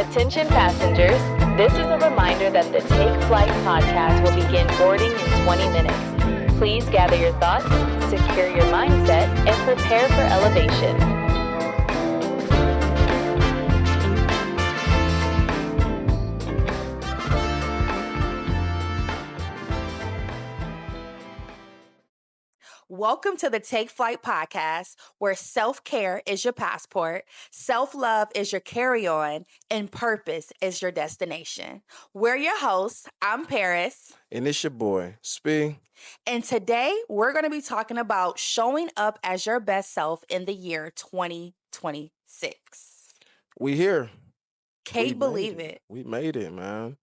Attention passengers, this is a reminder that the Take Flight podcast will begin boarding in 20 minutes. Please gather your thoughts, secure your mindset, and prepare for elevation. Welcome to the Take Flight podcast, where self-care is your passport, self-love is your carry-on, and purpose is your destination. We're your hosts. I'm Paris. And it's your boy, Spee. And today we're going to be talking about showing up as your best self in the year 2026. We here. Can't believe it. We made it, man.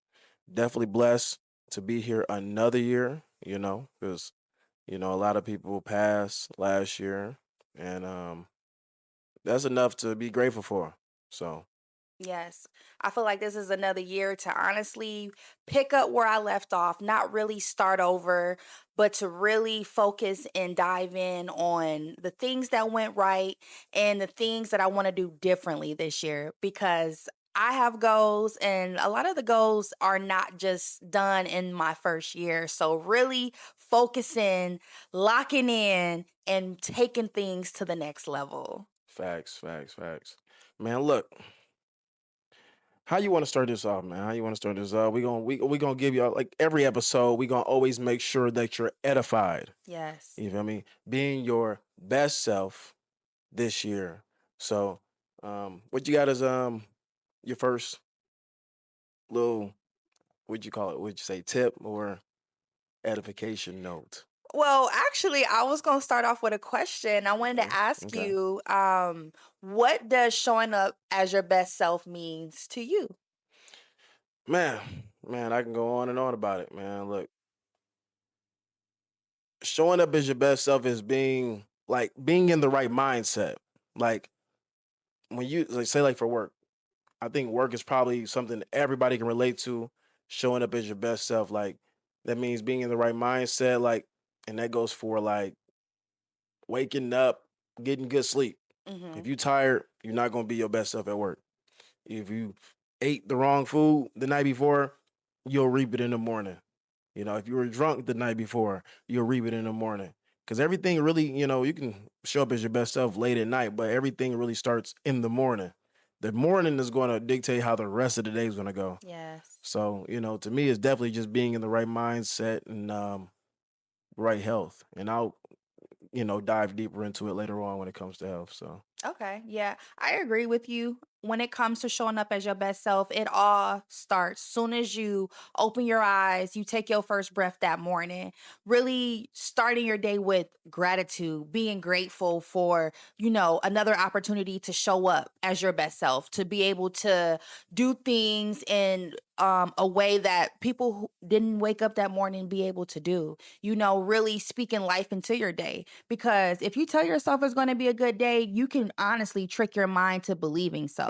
Definitely blessed to be here another year, because, a lot of people passed last year. And that's enough to be grateful for. So, Yes. I feel like this is another year to honestly pick up where I left off, not really start over, but to really focus and dive in on the things that went right and the things that I want to do differently this year because I have goals and a lot of the goals are not just done in my first year. So really focusing, locking in and taking things to the next level. facts. Man, look, how you want to start this off, man? How you want to start this off? We gonna give you like every episode. We gonna always make sure that you're edified. Yes. You feel me? Being your best self this year. So, what you got as your first little, what'd you call it? Would you say tip or edification note? Well, actually, I was going to start off with a question. I wanted to Okay. ask Okay. you, what does showing up as your best self means to you? Man, I can go on and on about it, man. Look, showing up as your best self is being in the right mindset. Like when you like say like for work, I think work is probably something everybody can relate to. Showing up as your best self, like that means being in the right mindset, like, and that goes for like waking up, getting good sleep. Mm-hmm. If you tired, you're not gonna be your best self at work. If you ate the wrong food the night before, you'll reap it in the morning. If you were drunk the night before, you'll reap it in the morning. Because everything really, you can show up as your best self late at night, but everything really starts in the morning. The morning is going to dictate how the rest of the day is going to go. Yes. So, to me, it's definitely just being in the right mindset and right health. And I'll, dive deeper into it later on when it comes to health. So, Okay, yeah, I agree with you. When it comes to showing up as your best self, it all starts soon as you open your eyes, you take your first breath that morning, really starting your day with gratitude, being grateful for, another opportunity to show up as your best self, to be able to do things in a way that people who didn't wake up that morning be able to do, really speaking life into your day. Because if you tell yourself it's going to be a good day, you can honestly trick your mind to believing so.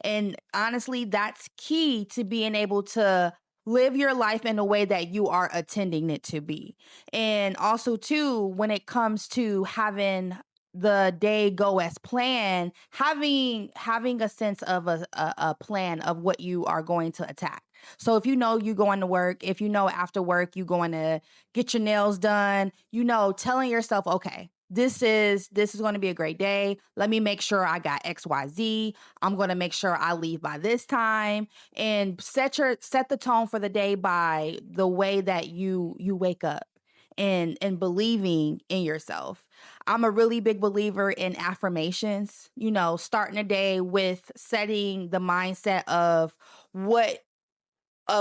And honestly, that's key to being able to live your life in a way that you are intending it to be. And also, too, when it comes to having the day go as planned, having a sense of a plan of what you are going to attack. So if you know you going to work, if you know after work you going to get your nails done, telling yourself, okay, this is going to be a great day. Let me make sure I got XYZ. I'm going to make sure I leave by this time and set the tone for the day by the way that you wake up and believing in yourself. I'm a really big believer in affirmations, starting a day with setting the mindset of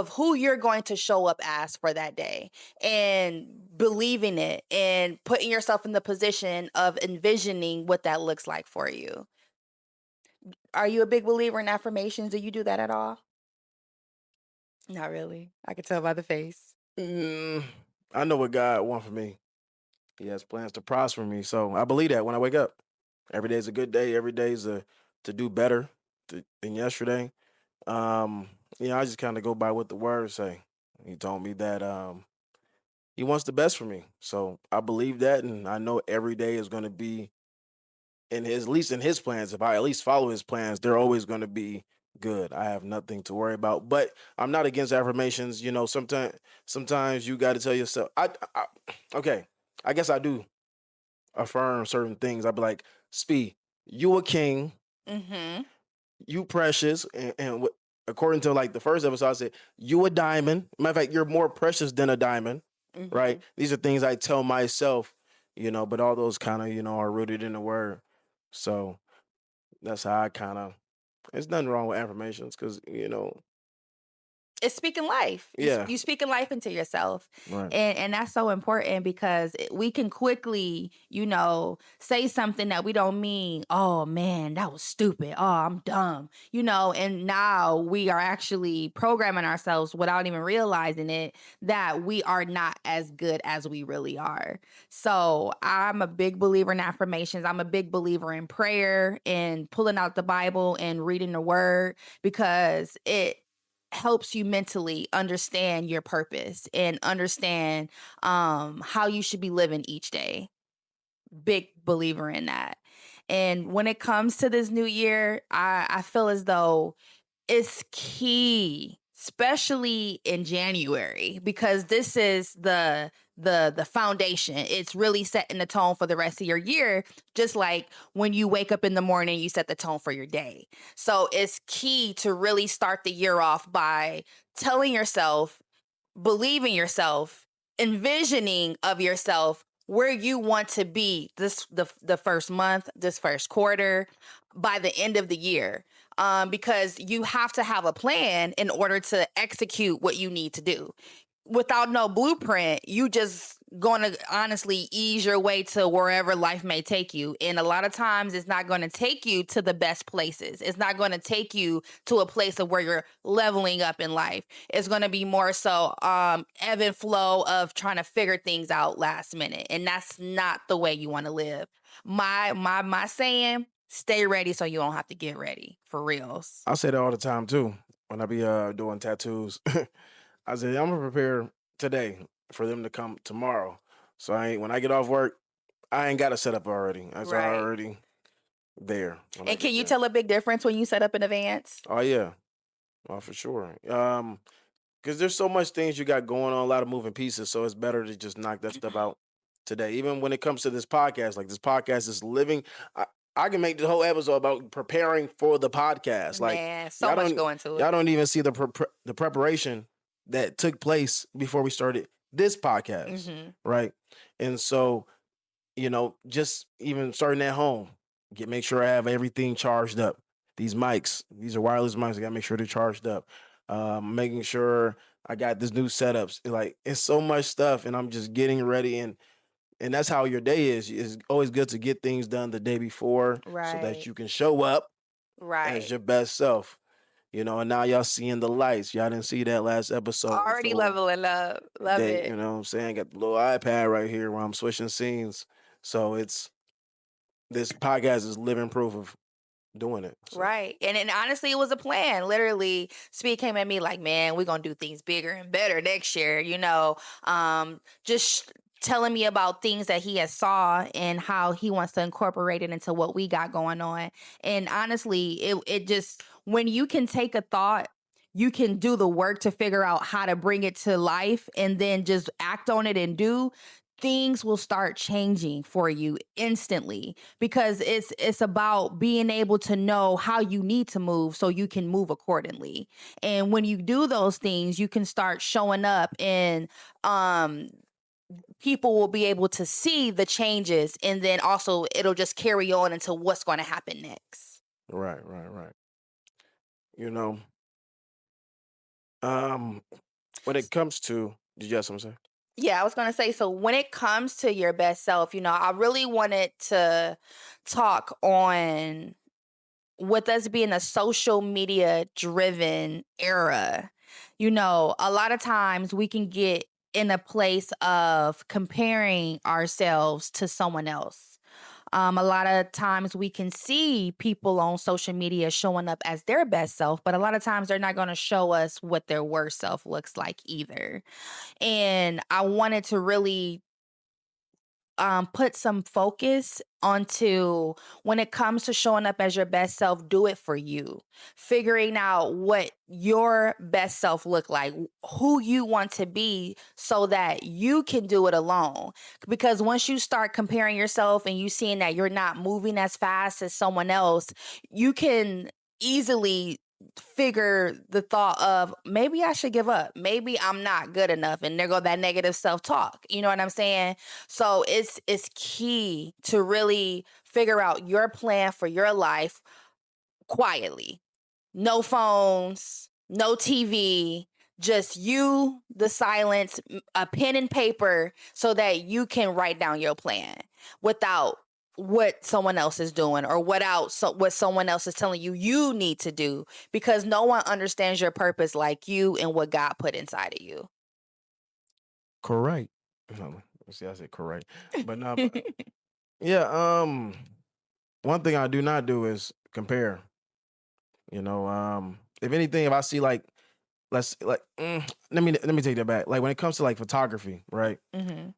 who you're going to show up as for that day and believing it and putting yourself in the position of envisioning what that looks like for you. Are you a big believer in affirmations? Do you do that at all? Not really. I can tell by the face. mm, I know what God wants for me. He has plans to prosper me. So I believe that when I wake up. Every day is a good day. Every day is to do better than yesterday. Um, I just kind of go by what the words say. He told me that he wants the best for me. So I believe that, and I know every day is going to be in his, at least in his plans. If I at least follow his plans, they're always going to be good. I have nothing to worry about. But I'm not against affirmations. You know, sometimes you got to tell yourself. Okay, I guess I do affirm certain things. I'd be like, Spee, you a king, Mm-hmm. you precious, and according to like the first episode, I said you a diamond. Matter of fact, you're more precious than a diamond, Mm-hmm. right? These are things I tell myself, you know, but all those kind of, you know, are rooted in the word. So that's how I kind of. There's nothing wrong with affirmations because you know, It's speaking life. yeah, You speaking life into yourself, right. and that's so important because we can quickly, say something that we don't mean. Oh man, that was stupid. Oh, I'm dumb. And now we are actually programming ourselves without even realizing it that we are not as good as we really are. So I'm a big believer in affirmations. I'm a big believer in prayer and pulling out the Bible and reading the Word because it helps you mentally understand your purpose and understand how you should be living each day. Big believer in that. And when it comes to this new year, I feel as though it's key, especially in January, because this is the foundation. It's really setting the tone for the rest of your year, just like when you wake up in the morning, you set the tone for your day. So it's key to really start the year off by telling yourself, believing yourself, envisioning of yourself where you want to be the first month, this first quarter, by the end of the year. Because you have to have a plan in order to execute what you need to do. Without no blueprint, you just going to honestly ease your way to wherever life may take you. And a lot of times it's not going to take you to the best places. It's not going to take you to a place of where you're leveling up in life. It's going to be more so ebb and flow of trying to figure things out last minute. And that's not the way you want to live. My saying, stay ready so you don't have to get ready, for reals. I say that all the time too when I be doing tattoos. I say I'm gonna prepare today for them to come tomorrow. So when I get off work, I ain't got to set up already. It's Right. already there when I And can get you there. tell a big difference when you set up in advance? Oh yeah, oh for sure. Because there's so much things you got going on, a lot of moving pieces. So it's better to just knock that stuff out today. Even when it comes to this podcast, like this podcast is living. I can make the whole episode about preparing for the podcast. Like Man, so y'all much don't going to y'all it. don't even see the preparation that took place before we started this podcast, Hmm. right? And so you know, just even starting at home, make sure I have everything charged up. These mics, these are wireless mics. I gotta make sure they're charged up. Making sure I got this new setups. Like it's so much stuff, and I'm just getting ready. And that's how your day is. It's always good to get things done the day before, so that Right. you can show up as Right. your best self. You know, and now y'all seeing the lights. Y'all didn't see that last episode. Already So leveling up. Love you it. know what I'm saying? Got the little iPad right here where I'm switching scenes. So this podcast is living proof of doing it. So Right. And honestly, it was a plan. Literally, Speed came at me like, man, we're going to do things bigger and better next year, just telling me about things that he has saw and how he wants to incorporate it into what we got going on. And honestly, it just, when you can take a thought, you can do the work to figure out how to bring it to life and then just act on it and do, things will start changing for you instantly, because it's about being able to know how you need to move so you can move accordingly. And when you do those things, you can start showing up, and um people will be able to see the changes, and then also it'll just carry on into what's going to happen next. right. You know, um, when it comes to, did you have something to say? Yeah, I was going to say, so when it comes to your best self, I really wanted to talk on, with us being a social media driven era, a lot of times we can get in a place of comparing ourselves to someone else. A lot of times we can see people on social media showing up as their best self, but a lot of times they're not going to show us what their worst self looks like either. And I wanted to really put some focus onto when it comes to showing up as your best self, do it for you. Figuring out what your best self look like, who you want to be so that you can do it alone. Because once you start comparing yourself and you seeing that you're not moving as fast as someone else, you can easily figure the thought of maybe I should give up. Maybe I'm not good enough. And there go that negative self-talk. You know what I'm saying? So it's key to really figure out your plan for your life quietly. No phones, no TV, just you, the silence, a pen and paper so that you can write down your plan without what someone else is doing or what someone else is telling you you need to do, because no one understands your purpose like you and what God put inside of you. Correct. See, I said correct, but no, but yeah. One thing I do not do is compare. If anything, if I see like, let me take that back. Like when it comes to like photography, right? Hmm.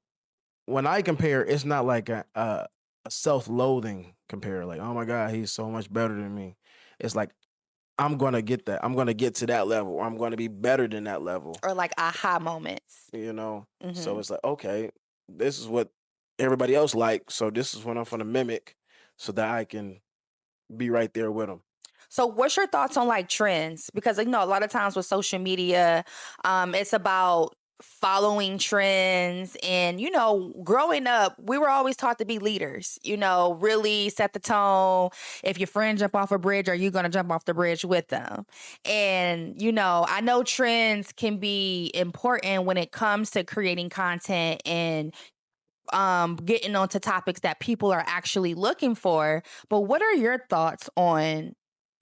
When I compare, it's not like a self-loathing compare. Like, oh my God, he's so much better than me. It's like I'm gonna get that. I'm gonna get to that level, or I'm gonna be better than that level. Or like aha moments. So Hmm. it's like, okay, this is what everybody else like, so this is what I'm gonna mimic, so that I can be right there with them. So, what's your thoughts on like trends? Because a lot of times with social media, it's about following trends. And growing up, we were always taught to be leaders. Really set the tone. If your friend jump off a bridge, are you going to jump off the bridge with them? And I know trends can be important when it comes to creating content and getting onto topics that people are actually looking for. But what are your thoughts on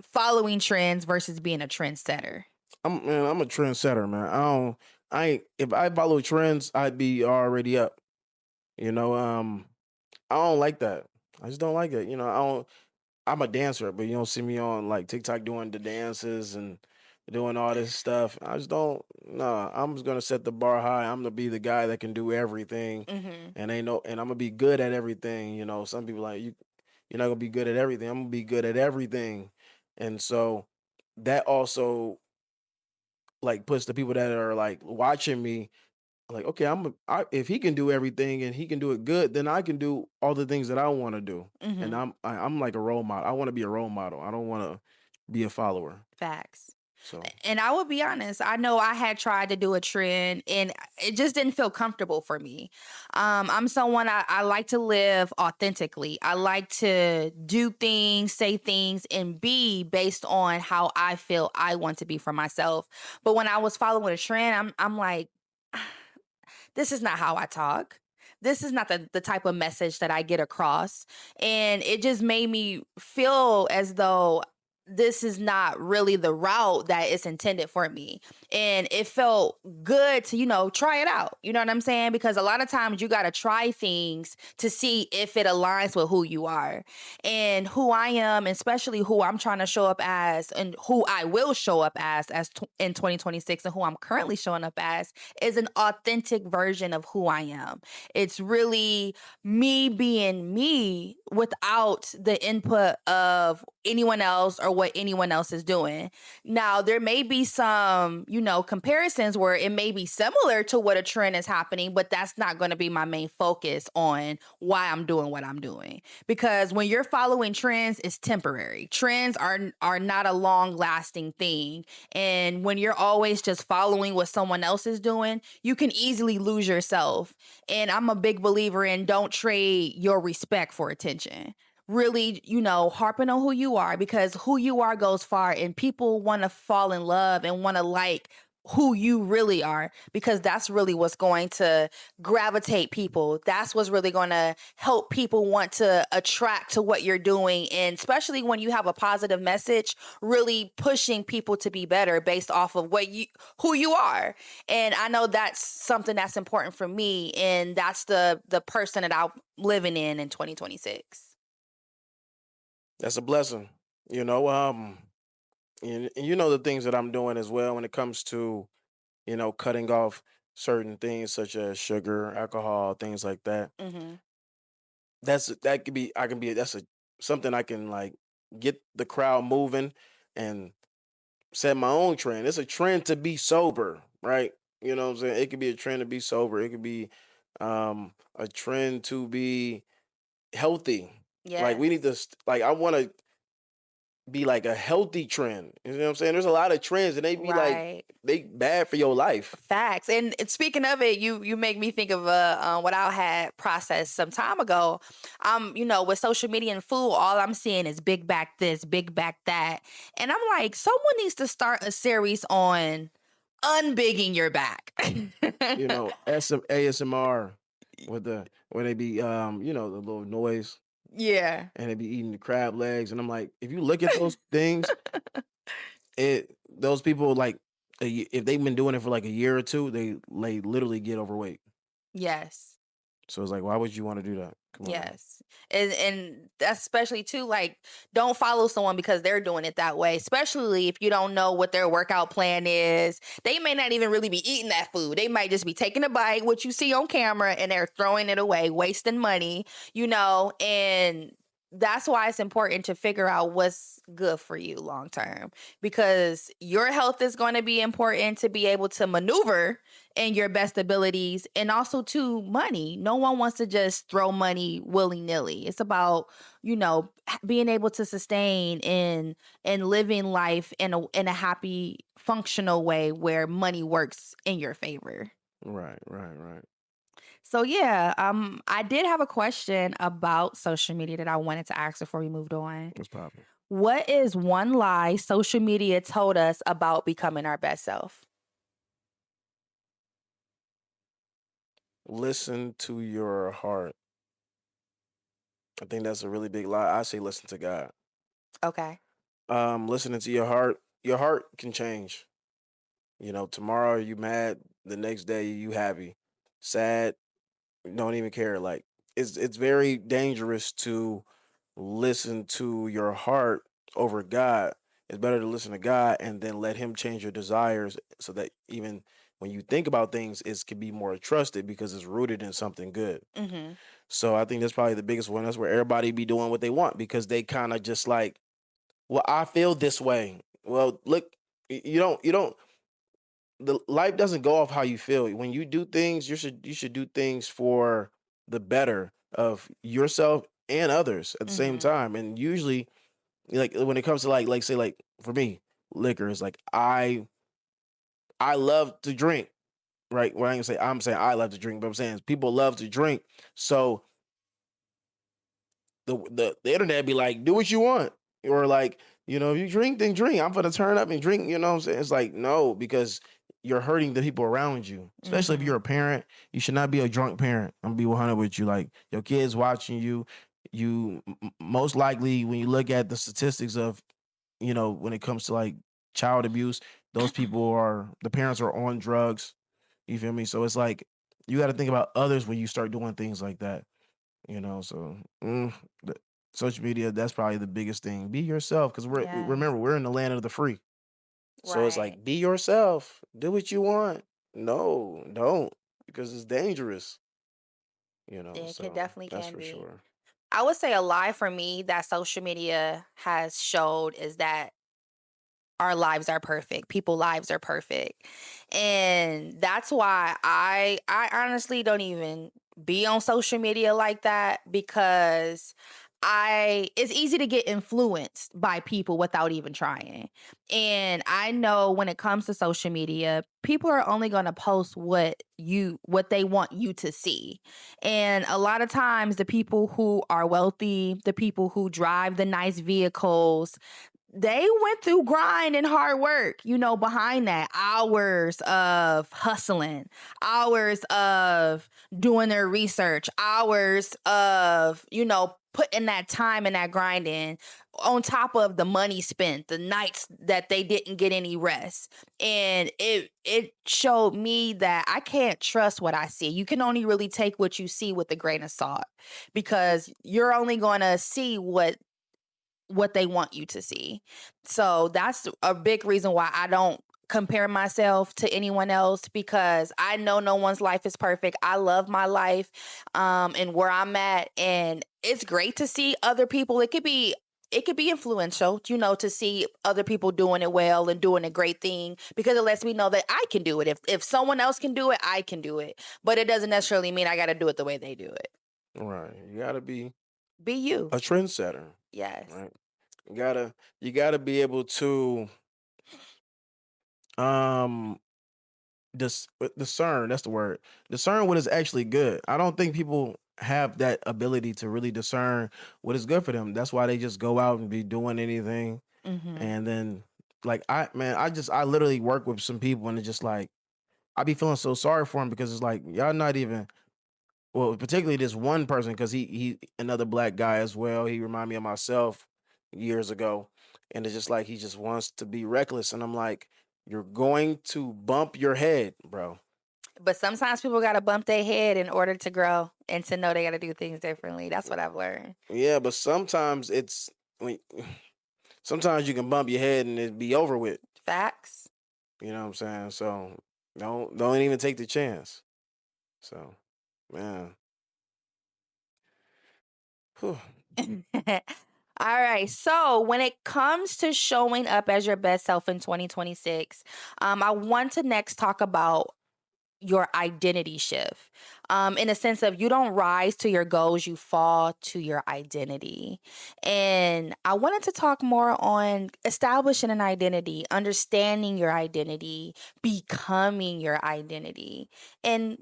following trends versus being a trendsetter? I'm a trendsetter, man. I ain't, if I follow trends, I'd be already up. You know, I don't like that. I just don't like it. I don't. I'm a dancer, but you don't see me on like TikTok doing the dances and doing all this stuff. I just don't. No, I'm just gonna set the bar high. I'm gonna be the guy that can do everything, Hmm. and I'm gonna be good at everything. Some people like you. You're not gonna be good at everything. I'm gonna be good at everything, and so that also like puts the people that are like watching me like, okay, if he can do everything and he can do it good, then I can do all the things that I want to do. And Hmm. I'm like a role model. I want to be a role model. I don't want to be a follower. Facts. So And I will be honest, I know I had tried to do a trend and it just didn't feel comfortable for me. I'm someone I like to live authentically. I like to do things, say things, and be based on how I feel I want to be for myself. But when I was following a trend, I'm like, this is not how I talk. This is not the type of message that I get across. And it just made me feel as though this is not really the route that is intended for me. And it felt good to, try it out. You know what I'm saying? Because a lot of times you got to try things to see if it aligns with who you are and who I am, especially who I'm trying to show up as and who I will show up as in 2026 and who I'm currently showing up as is an authentic version of who I am. It's really me being me without the input of anyone else or what anyone else is doing. Now, there may be some, comparisons where it may be similar to what a trend is happening, but that's not going to be my main focus on why I'm doing what I'm doing. Because when you're following trends, it's temporary. Trends are not a long lasting thing. And when you're always just following what someone else is doing, you can easily lose yourself. And I'm a big believer in don't trade your respect for attention. Really, harping on who you are, because who you are goes far and people want to fall in love and want to like who you really are, because that's really what's going to gravitate people. That's what's really going to help people want to attract to what you're doing. And especially when you have a positive message, really pushing people to be better based off of who you are. And I know that's something that's important for me. And that's the person that I'm living in 2026. that's a blessing. You know, and you know the things that I'm doing as well when it comes to cutting off certain things such as sugar, alcohol, things like that. Hmm. that could be I can be that's a something I can like get the crowd moving and set my own trend. It's a trend to be sober, right? You know what I'm saying? It could be a trend to be sober. It could be a trend to be healthy. Like we need Yes. to like I want to be like a healthy trend. You know what I'm saying? There's a lot of trends and they be like Right. they bad for your life. Facts. And speaking of it, you make me think of what I had processed some time ago. With social media and food, all I'm seeing is big back this, big back that. And I'm like, someone needs to start a series on unbigging your back. You know, ASMR with the where they be the little noise Yeah. and they be eating the crab legs and I'm like, if you look at those things, those people like if they've been doing it for like a year or two, they literally get overweight. Yes. So it's like, why would you want to do that? Come on now. Yes. And that's especially too, like, don't follow someone because they're doing it that way, especially if you don't know what their workout plan is. They may not even really be eating that food. They might just be taking a bite, what you see on camera, and they're throwing it away, wasting money, and that's why it's important to figure out what's good for you long term, because your health is going to be important to be able to maneuver in your best abilities, and also to money. No one wants to just throw money willy-nilly. It's about, being able to sustain and living life in a happy, functional way where money works in your favor. Right, right, right. So yeah, I did have a question about social media that I wanted to ask before we moved on. What's popping? What is one lie social media told us about becoming our best self? Listen to your heart. I think that's a really big lie. I say listen to God. Okay. Listening to your heart can change. You know, tomorrow you mad, the next day you happy, sad, don't even care. Like it's very dangerous to listen to your heart over God. It's better to listen to God and then let Him change your desires so that even when you think about things, it can be more trusted because it's rooted in something good. Mhm. So I think that's probably the biggest one. That's where everybody be doing what they want because they kind of just like, well, I feel this way. Well, look, you don't the life doesn't go off how you feel. When you do things, you should do things for the better of yourself and others at the same Mhm. time. And usually, like when it comes to like say like for me, liquor is like I love to drink, right? Well, I ain't gonna say I'm saying I love to drink, but I'm saying people love to drink. So the internet be like, do what you want. Or like, if you drink, then drink. I'm gonna turn up and drink, you know what I'm saying? It's like, no, because you're hurting the people around you. Especially if you're Mhm. a parent. You should not be a drunk parent. I'm gonna be 100 with you. Like your kids watching you, most likely when you look at the statistics of, when it comes to like child abuse, those people are the parents are on drugs. You feel me? So it's like you got to think about others when you start doing things like that. So the social media, that's probably the biggest thing. Be yourself, because Yes. remember we're in the land of the free. So it's Right. like be yourself, do what you want. No, don't, because it's dangerous. It can So definitely that's can for be. sure. I would say a lie for me that social media has showed is that our lives are perfect. People lives are perfect. And that's why I honestly don't even be on social media like that, because it's easy to get influenced by people without even trying. And I know when it comes to social media, people are only going to post what they want you to see. And a lot of times the people who are wealthy, the people who drive the nice vehicles, they went through grind and hard work, behind that. Hours of hustling, hours of doing their research, hours of, putting that time and that grind in, on top of the money spent, the nights that they didn't get any rest. And it showed me that I can't trust what I see. You can only really take what you see with a grain of salt, because you're only going to see what they want you to see. So that's a big reason why I don't compare myself to anyone else because I know no one's life is perfect. I love my life and where I'm at, and it's great to see other people. It could be influential, to see other people doing it well and doing a great thing because it lets me know that I can do it. If someone else can do it, I can do it. But it doesn't necessarily mean I got to do it the way they do it. Right. You gotta be Be you. a trendsetter. Yes. Right. You gotta be able to um discern, that's the word. Discern what is actually good. I don't think people have that ability to really discern what is good for them. That's why they just go out and be doing anything. Mhm. And then like I literally work with some people and it's just like I be feeling so sorry for them because it's like y'all not even well, particularly this one person because he another black guy as well. He reminded me of myself years ago, and it's just like he just wants to be reckless, and I'm like, you're going to bump your head, bro. But sometimes people got to bump their head in order to grow and to know they got to do things differently. That's what I've learned. Yeah, but sometimes it's when sometimes you can bump your head and it be over with. Facts. You know what I'm saying? So don't even take the chance. So man, whew. All right. So, when it comes to showing up as your best self in 2026, I want to next talk about your identity shift in a sense of you don't rise to your goals, you fall to your identity. And I wanted to talk more on establishing an identity, understanding your identity, becoming your identity, and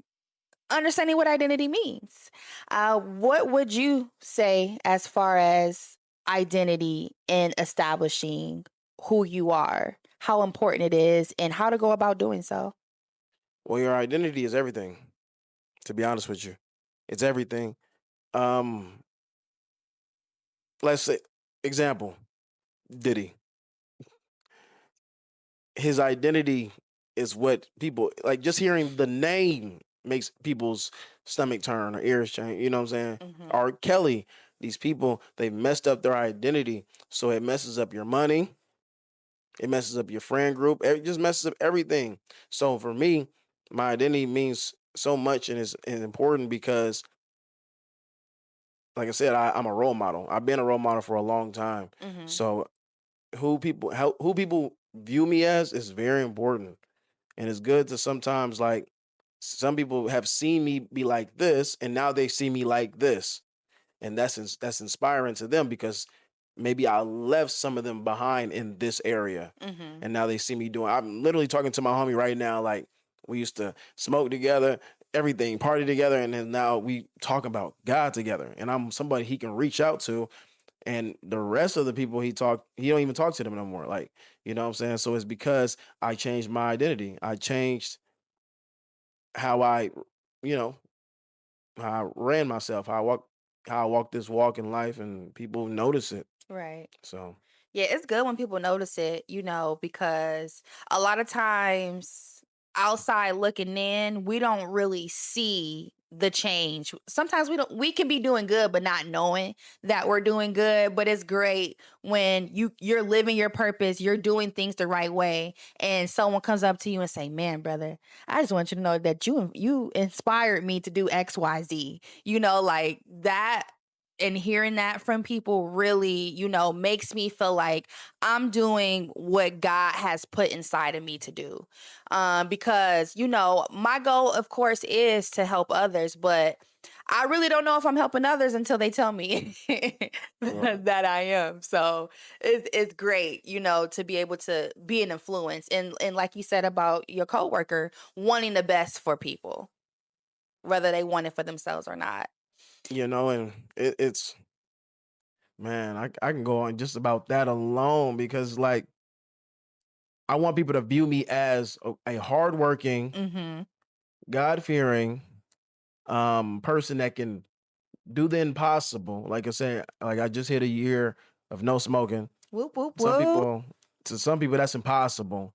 understanding what identity means. What would you say as far as identity and establishing who you are, how important it is, and how to go about doing so? Well, your identity is everything. To be honest with you, it's everything. Um, let's say example Diddy. His identity is what people like. Just hearing the name makes people's stomach turn or ears change. You know what I'm saying? Hmm. R. Kelly. These people they messed up their identity, so it messes up your money. It messes up your friend group. It just messes up everything. So for me, my identity means so much and is important because, like I said, I'm a role model. I've been a role model for a long time. Hmm. So who people view me as is very important. And it's good to sometimes like some people have seen me be like this and now they see me like this. And that's inspiring to them because maybe I left some of them behind in this area. Hmm. And now they see me doing I'm literally talking to my homie right now like we used to smoke together, everything, party together and then now we talk about God together. And I'm somebody he can reach out to and the rest of the people he don't even talk to them no more. Like, you know what I'm saying? So it's because I changed my identity. I changed how you know, how I ran myself, how I walk this walk in life and people notice it. Right. So Yeah, it's good when people notice it, because a lot of times outside looking in, we don't really see the change. Sometimes we can be doing good but not knowing that we're doing good, but it's great when you're living your purpose, you're doing things the right way and someone comes up to you and say, "Man, brother, I just want you to know that you inspired me to do XYZ." Like that, and hearing that from people really, makes me feel like I'm doing what God has put inside of me to do. Because, my goal, of course, is to help others, but I really don't know if I'm helping others until they tell me right. that I am. So it's great, to be able to be an influence. And like you said about your coworker, wanting the best for people, whether they want it for themselves or not. And it's man, I can go on just about that alone because like I want people to view me as a hardworking, Mm-hmm. God fearing person that can do the impossible. Like I said, like I just hit a year of no smoking. Whoop, whoop, Some whoop. people, to some people, that's impossible.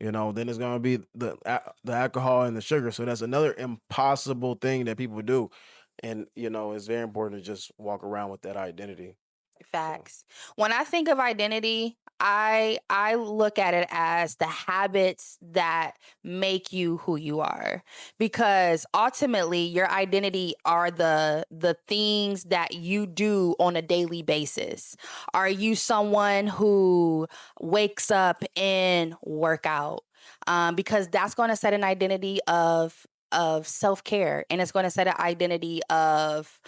Then it's gonna be the alcohol and the sugar. So that's another impossible thing that people do. And it's very important to just walk around with that identity. Facts. When I think of identity, I look at it as the habits that make you who you are, because ultimately your identity are the things that you do on a daily basis. Are you someone who wakes up and work out? Because that's going to set an identity of self-care, and it's going to set an identity of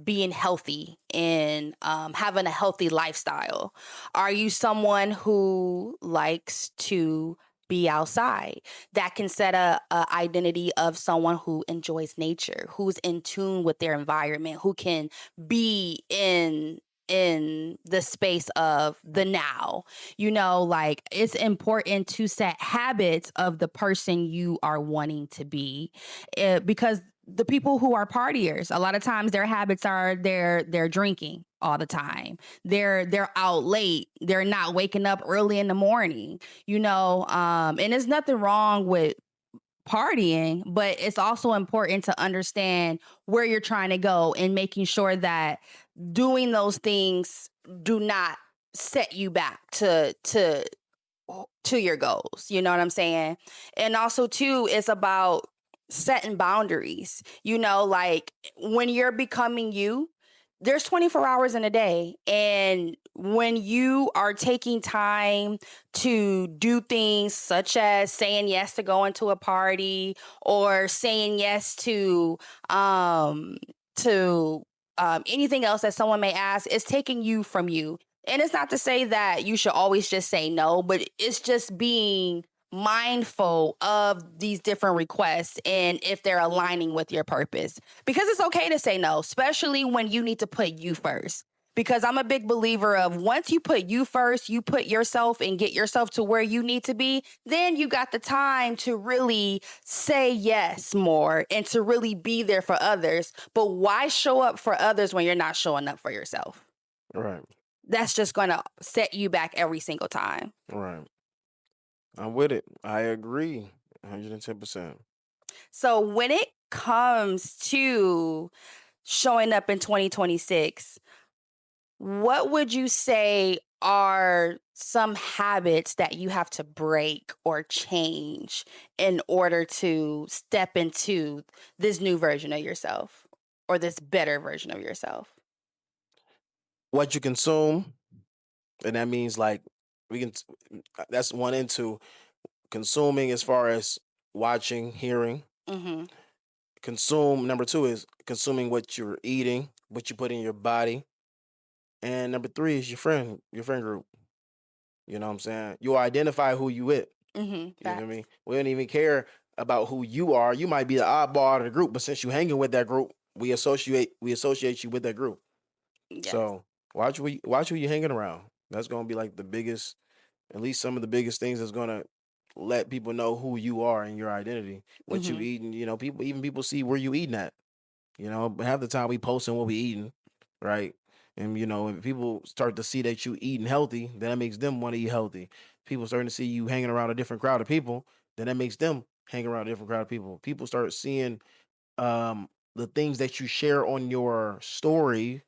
being healthy and having a healthy lifestyle. Are you someone who likes to be outside? That can set a identity of someone who enjoys nature, who's in tune with their environment, who can be in the space of the now. Like, it's important to set habits of the person you are wanting to be, because the people who are partiers, a lot of times their habits are they're drinking all the time. They're out late. They're not waking up early in the morning. And there's nothing wrong with partying, but it's also important to understand where you're trying to go and making sure that doing those things do not set you back to your goals. You know what I'm saying? And also too, it's about setting boundaries. Like, when you're becoming you, there's 24 hours in a day. And when you are taking time to do things such as saying yes to going to a party, or saying yes to anything else that someone may ask, it's taking you from you. And it's not to say that you should always just say no, but it's just being mindful of these different requests and if they're aligning with your purpose. Because it's okay to say no, especially when you need to put you first. Because I'm a big believer of, once you put you first, you put yourself and get yourself to where you need to be, then you got the time to really say yes more and to really be there for others. But why show up for others when you're not showing up for yourself? Right. That's just going to set you back every single time. Right. I'm with it. I agree 110%. So when it comes to showing up in 2026, what would you say are some habits that you have to break or change in order to step into this new version of yourself, or this better version of yourself? What you consume, and that means like we can. That's one into consuming as far as watching, hearing. Mm-hmm. Consume. Number two is consuming what you're eating, what you put in your body, and number three is your friend group. You know what I'm saying? You identify who you with. Mm-hmm. You know what I Facts. mean? We don't even care about who you are. You might be the oddball out of the group, but since you hanging with that group, we associate you with that group. Yes. So watch who you hanging around. That's gonna be like the biggest, at least some of the biggest things that's gonna let people know who you are and your identity. What you Mm-hmm. eating, people see where you eating at. But half the time we posting what we eating, right? And when people start to see that you eating healthy, then that makes them want to eat healthy. People starting to see you hanging around a different crowd of people, then that makes them hang around a different crowd of people. People start seeing the things that you share on your story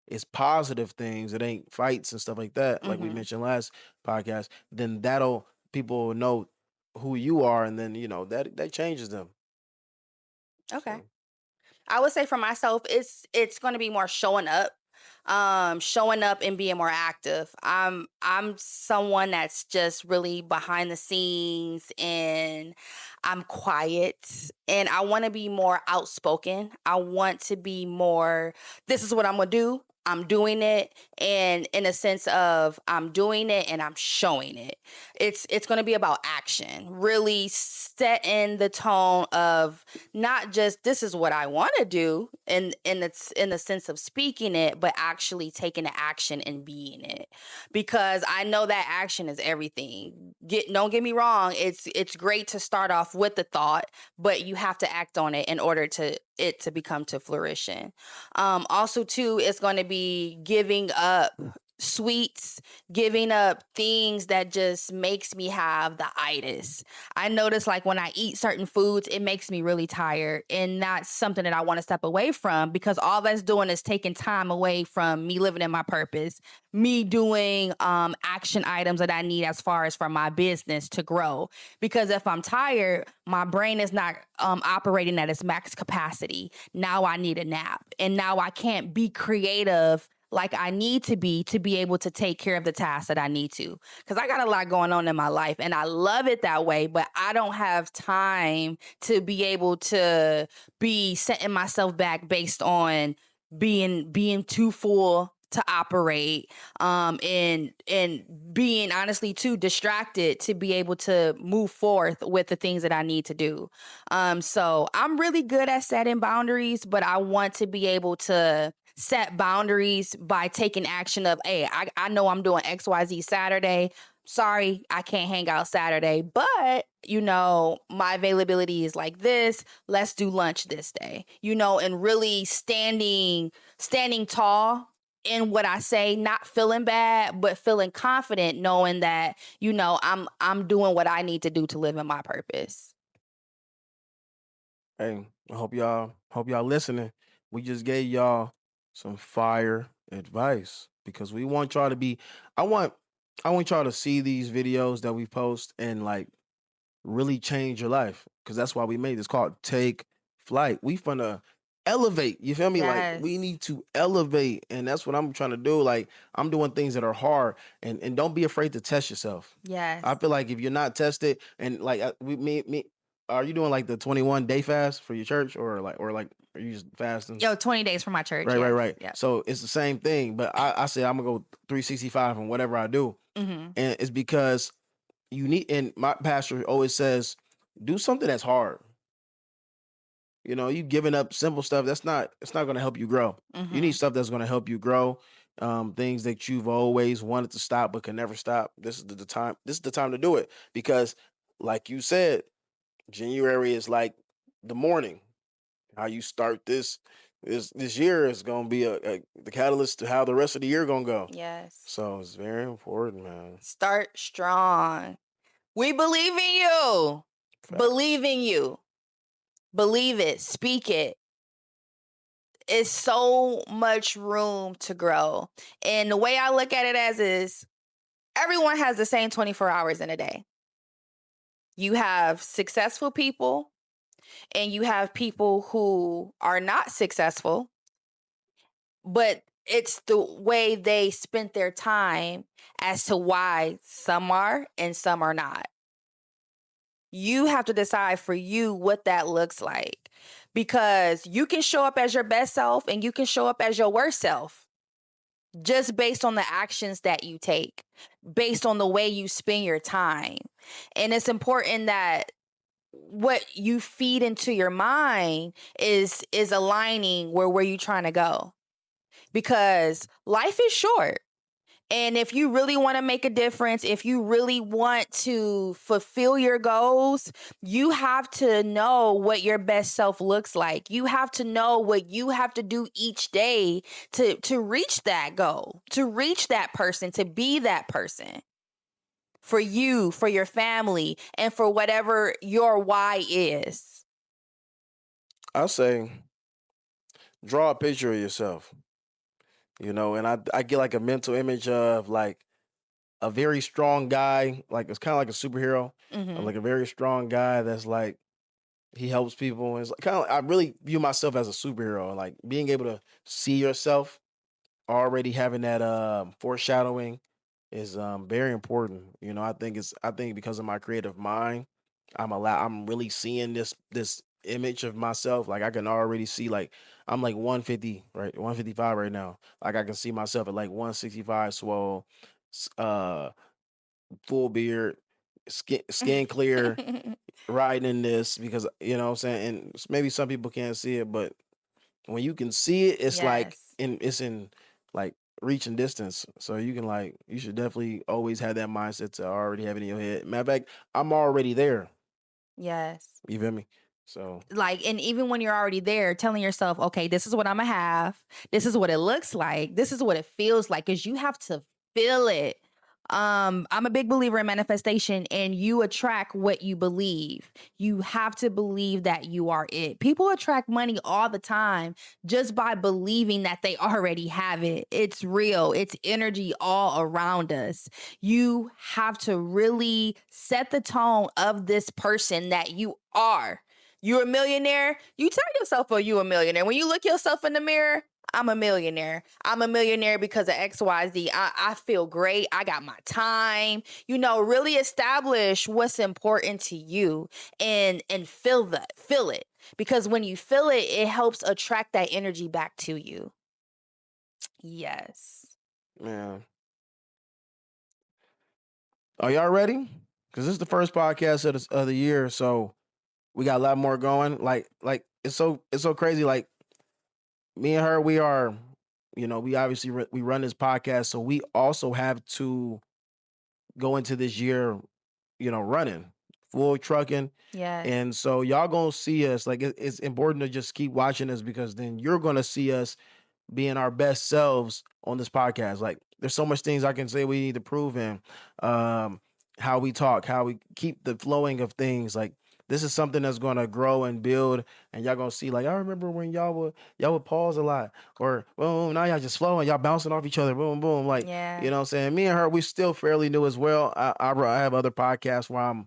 is positive things. It ain't fights and stuff like that, like we Mm-hmm. mentioned last podcast. Then that'll people will know who you are, and then that changes them. Okay. So I would say for myself, it's going to be more showing up and being more active. I'm someone that's just really behind the scenes, and I'm quiet, and I want to be more outspoken. I want to be more, this is what I'm going to do. I'm doing it, and in a sense of I'm doing it and I'm showing it. It's going to be about action, really setting the tone of not just this is what I want to do and it's in the sense of speaking it, but actually taking the action and being it. Because I know that action is everything. Don't get me wrong, it's great to start off with the thought, but you have to act on it in order to it to become to fruition. Also too, it's going to be giving up sweets, giving up things that just makes me have the itis. I notice like when I eat certain foods, it makes me really tired. And that's something that I want to step away from because all that's doing is taking time away from me living in my purpose, me doing action items that I need as far as for my business to grow. Because if I'm tired, my brain is not operating at its max capacity. Now I need a nap. And now I can't be creative like I need to be able to take care of the tasks that I need to. Because I got a lot going on in my life and I love it that way, but I don't have time to be able to be setting myself back based on being too full to operate and being honestly too distracted to be able to move forth with the things that I need to do. So I'm really good at setting boundaries, but I want to be able to set boundaries by taking action of, hey, I know I'm doing XYZ Saturday. Sorry, I can't hang out Saturday, but my availability is like this. Let's do lunch this day. And really standing tall in what I say, not feeling bad, but feeling confident, knowing that, I'm doing what I need to do to live in my purpose. Hey, I hope y'all listening. We just gave y'all some fire advice because we want y'all to be. I want y'all to see these videos that we post and like really change your life because that's why we made this called Take Flight. We finna elevate. You feel me? Like we Yes. need to elevate, and that's what I'm trying to do. Like I'm doing things that are hard, and don't be afraid to test yourself. I Yes. feel like if you're not tested, and like are you doing like the 21 day fast for your church, or are you just fasting? 20 days for my church. Right, right, Yes. right. Yep. So it's the same thing, but I say I'm gonna go 365 in whatever I do, Mm-hmm. and it's because you need. And my pastor always says, do something that's hard. You giving up simple stuff. It's not gonna help you grow. You need Mm-hmm. stuff that's gonna help you grow. Things that you've always wanted to stop but can never stop. This is the time. This is the time to do it because, like you said, January is like the morning. How you start this year is gonna be the catalyst to how the rest of the year gonna go. Yes. So it's very important, man. Start strong. We believe in you. Facts. Believe in you. Believe it. Speak it. It's so much room to grow. And the way I look at it as is everyone has the same 24 hours in a day. You have successful people and you have people who are not successful, but it's the way they spent their time as to why some are and some are not. You have to decide for you what that looks like because you can show up as your best self and you can show up as your worst self just based on the actions that you take, based on the way you spend your time. And it's important that what you feed into your mind is aligning where you're trying to go because life is short. And if you really want to make a difference, if you really want to fulfill your goals, you have to know what your best self looks like. You have to know what you have to do each day to reach that goal, to reach that person, to be that person for you, for your family, and for whatever your why is. I say draw a picture of yourself. And I get like a mental image of like a very strong guy, like it's kind of like a superhero, Mm-hmm. like a very strong guy that's like he helps people. And it's like, kind of I really view myself as a superhero, and like being able to see yourself already having that foreshadowing is very important. I think because of my creative mind, I'm really seeing this image of myself. Like I can already see like I'm like 150, right? 155 right now. Like I can see myself at like 165 swole, uh full beard, skin clear, riding in this because what I'm saying, and maybe some people can't see it, but when you can see it, it's like Yes. it's in like reach and distance. So you should definitely always have that mindset to already have it in your head. Matter of fact, I'm already there. Yes. You feel me? So And even when you're already there, telling yourself, okay, this is what I'm gonna have. This is what it looks like. This is what it feels like. Because you have to feel it. I'm a big believer in manifestation, and you attract what you believe. You have to believe that you are it. People attract money all the time just by believing that they already have it. It's real. It's energy all around us. You have to really set the tone of this person that you are. You're a millionaire. You tell yourself, oh, you a millionaire. When you look yourself in the mirror, I'm a millionaire. I'm a millionaire because of XYZ. I feel great. I got my time. Really establish what's important to you and feel it. Because when you feel it, it helps attract that energy back to you. Yes. Man, are y'all ready? Because this is the first podcast of the year, so we got a lot more going. Like it's so crazy. Like me and her, we are, we obviously we run this podcast, so we also have to go into this year, running full trucking. Yes. And so y'all gonna see us. Like it's important to just keep watching us, because then you're gonna see us being our best selves on this podcast. Like there's so much things I can say we need to prove in, how we talk, how we keep the flowing of things. Like this is something that's gonna grow and build, and y'all gonna see. Like I remember when y'all would pause a lot, or boom, now y'all just flowing, y'all bouncing off each other, boom, boom. Like Yeah. you know what I'm saying. Me and her, we still fairly new as well. I have other podcasts where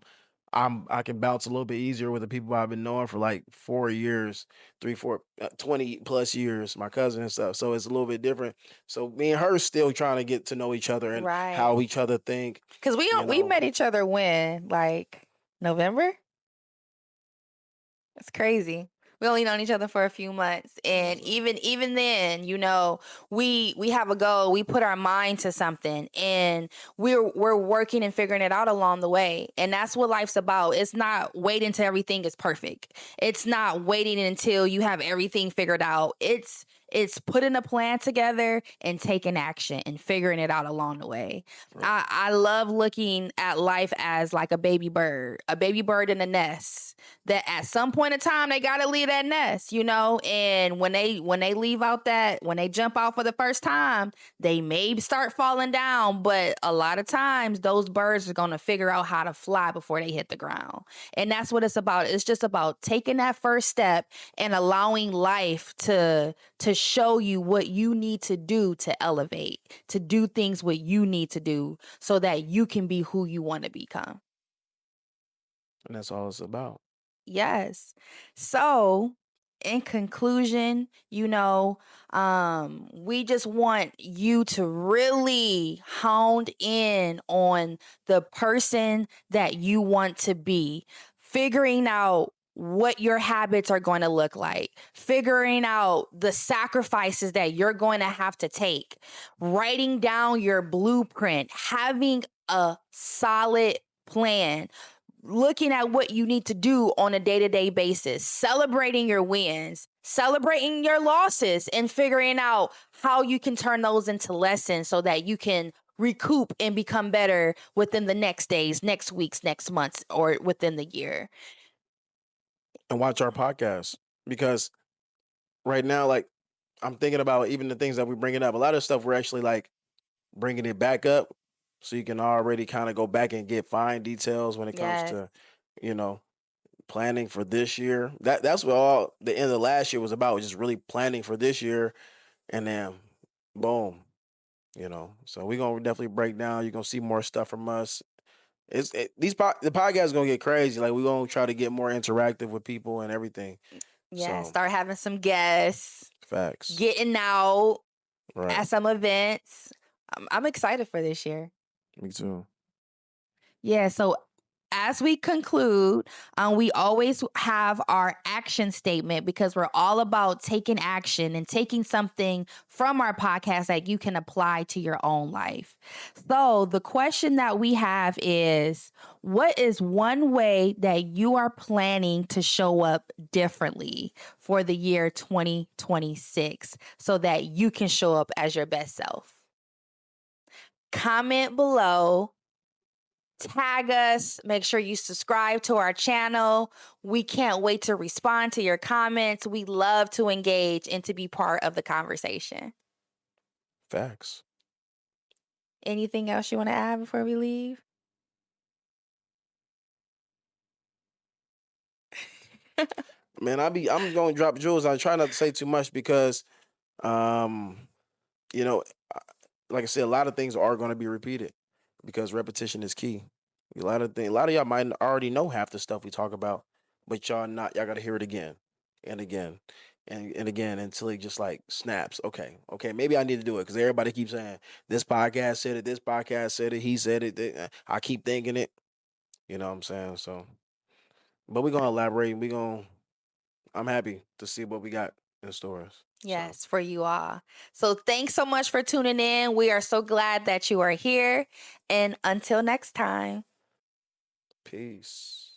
I can bounce a little bit easier with the people I've been knowing for like 4 years, 20 plus years, my cousin and stuff. So it's a little bit different. So me and her still trying to get to know each other and how Right. each other think. Because we met each other when? Like November? It's crazy. We only known each other for a few months, and even then, we have a goal. We put our mind to something, and we're working and figuring it out along the way. And that's what life's about. It's not waiting until everything is perfect. It's not waiting until you have everything figured out. It's putting a plan together and taking action and figuring it out along the way. Right. I love looking at life as like a baby bird in a nest, that at some point in time they gotta leave that nest, and when they leave out when they jump out for the first time, they may start falling down, but a lot of times those birds are gonna figure out how to fly before they hit the ground. And that's what it's about. It's just about taking that first step and allowing life to show you what you need to do to elevate, to do things what you need to do so that you can be who you want to become. And that's all it's about. Yes. So, in conclusion, we just want you to really hone in on the person that you want to be, figuring out what your habits are going to look like, figuring out the sacrifices that you're going to have to take, writing down your blueprint, having a solid plan, looking at what you need to do on a day-to-day basis, celebrating your wins, celebrating your losses, and figuring out how you can turn those into lessons so that you can recoup and become better within the next days, next weeks, next months, or within the year. And watch our podcast, because right now, like I'm thinking about even the things that we're bringing up. A lot of stuff we're actually like bringing it back up, so you can already kind of go back and get fine details when it comes Yes. to, you know, planning for this year. That's what all the end of last year was about, just really planning for this year, and then boom, So we're gonna definitely break down. You're gonna see more stuff from us. The podcast is gonna get crazy. Like we're gonna try to get more interactive with people and everything. Yeah, So start having some guests, facts. getting out Right. at some events. I'm excited for this year. Me too. Yeah, so as we conclude, we always have our action statement, because we're all about taking action and taking something from our podcast that you can apply to your own life. So the question that we have is, what is one way that you are planning to show up differently for the year 2026 so that you can show up as your best self? Comment below. Tag us. Make sure you subscribe to our channel. We can't wait to respond to your comments. We love to engage and to be part of the conversation. Facts. Anything else you want to add before we leave? Man, I'm going to drop jewels. I try not to say too much because, um, you know, like I said, a lot of things are going to be repeated because repetition is key. A lot of y'all might already know half the stuff we talk about, but y'all not. Y'all got to hear it again and again and again until it just like snaps. Okay, maybe I need to do it because everybody keeps saying this podcast said it, this podcast said it, he said it. I keep thinking it. You know what I'm saying? So, but we're gonna elaborate. I'm happy to see what we got in stores. So, Yes, for you all. So thanks so much for tuning in. We are so glad that you are here. And until next time. peace.